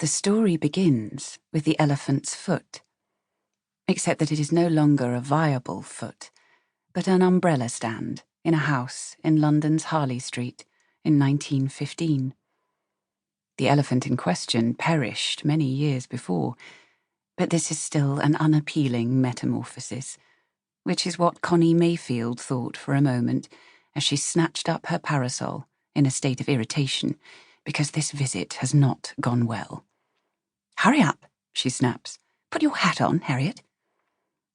The story begins with the elephant's foot, except that it is no longer a viable foot, but an umbrella stand in a house in London's Harley Street in 1915. The elephant in question perished many years before, but this is still an unappealing metamorphosis, which is what Connie Mayfield thought for a moment as she snatched up her parasol in a state of irritation because this visit has not gone well. "Hurry up," she snaps. "Put your hat on, Harriet."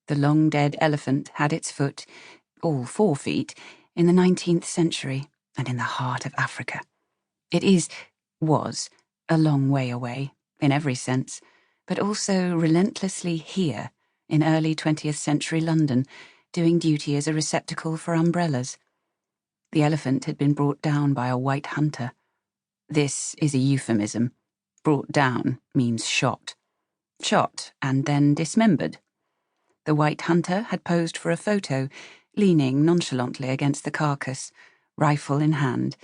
The long-dead elephant had its foot, all 4 feet, in the 19th century and in the heart of Africa. It was, a long way away, in every sense, but also relentlessly here, in early 20th century London, doing duty as a receptacle for umbrellas. The elephant had been brought down by a white hunter. This is a euphemism. Brought down means shot. Shot and then dismembered. The white hunter had posed for a photo, leaning nonchalantly against the carcass, rifle in hand,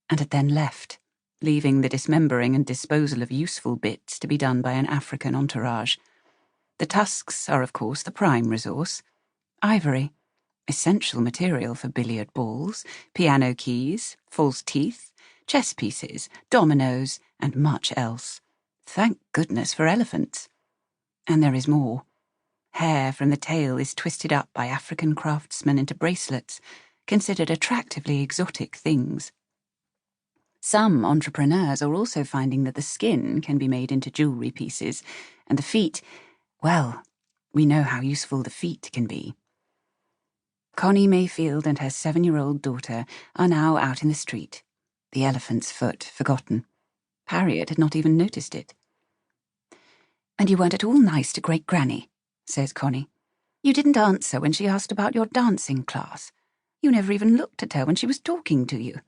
and had then left, leaving the dismembering and disposal of useful bits to be done by an African entourage. The tusks are, of course, the prime resource. Ivory, essential material for billiard balls, piano keys, false teeth, chess pieces, dominoes, and much else. Thank goodness for elephants. And there is more. Hair from the tail is twisted up by African craftsmen into bracelets, considered attractively exotic things. Some entrepreneurs are also finding that the skin can be made into jewellery pieces, and the feet, well, we know how useful the feet can be. Connie Mayfield and her 7-year-old daughter are now out in the street, the elephant's foot forgotten. Harriet had not even noticed it. "And you weren't at all nice to Great Granny," says Connie. "You didn't answer when she asked about your dancing class. You never even looked at her when she was talking to you."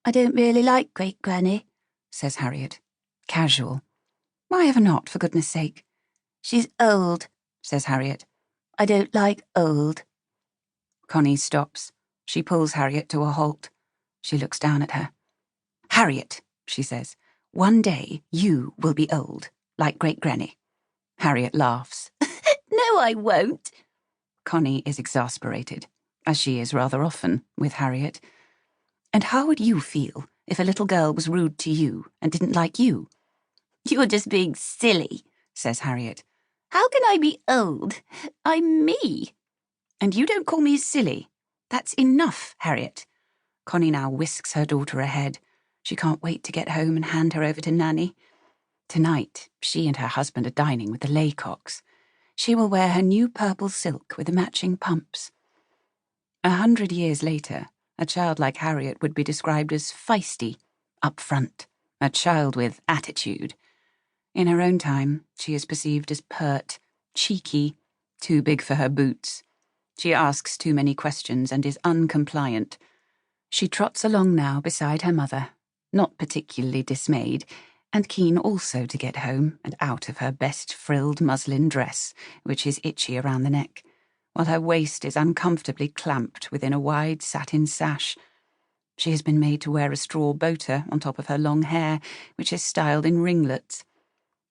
"I don't really like Great Granny," says Harriet. Casual. "Why ever not, for goodness sake?" "She's old," says Harriet. "I don't like old." Connie stops. She pulls Harriet to a halt. She looks down at her. "Harriet," she says, "one day you will be old, like Great Granny." Harriet laughs. "No, I won't." Connie is exasperated, as she is rather often with Harriet. "And how would you feel if a little girl was rude to you and didn't like you?" "You're just being silly," says Harriet. "How can I be old? I'm me." "And you don't call me silly. That's enough, Harriet." Connie now whisks her daughter ahead. She can't wait to get home and hand her over to Nanny. Tonight, she and her husband are dining with the Laycocks. She will wear her new purple silk with the matching pumps. 100 years later, a child like Harriet would be described as feisty, upfront, a child with attitude. In her own time, she is perceived as pert, cheeky, too big for her boots. She asks too many questions and is uncompliant. She trots along now beside her mother, not particularly dismayed, and keen also to get home and out of her best frilled muslin dress, which is itchy around the neck, while her waist is uncomfortably clamped within a wide satin sash. She has been made to wear a straw boater on top of her long hair, which is styled in ringlets.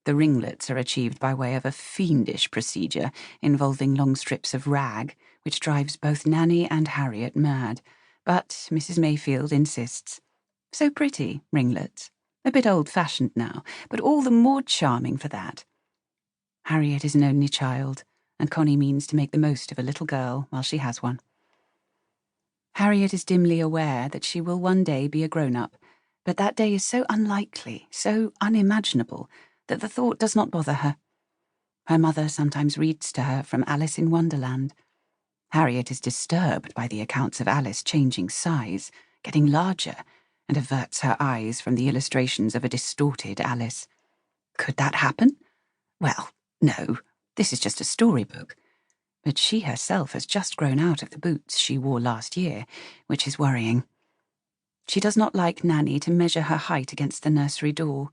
The ringlets are achieved by way of a fiendish procedure involving long strips of rag, which drives both Nanny and Harriet mad. But Mrs. Mayfield insists. So pretty, ringlets. A bit old-fashioned now, but all the more charming for that. Harriet is an only child, and Connie means to make the most of a little girl while she has one. Harriet is dimly aware that she will one day be a grown-up, but that day is so unlikely, so unimaginable, that the thought does not bother her. Her mother sometimes reads to her from Alice in Wonderland. Harriet is disturbed by the accounts of Alice changing size, getting larger, and averts her eyes from the illustrations of a distorted Alice. Could that happen? Well, no, this is just a storybook. But she herself has just grown out of the boots she wore last year, which is worrying. She does not like Nanny to measure her height against the nursery door.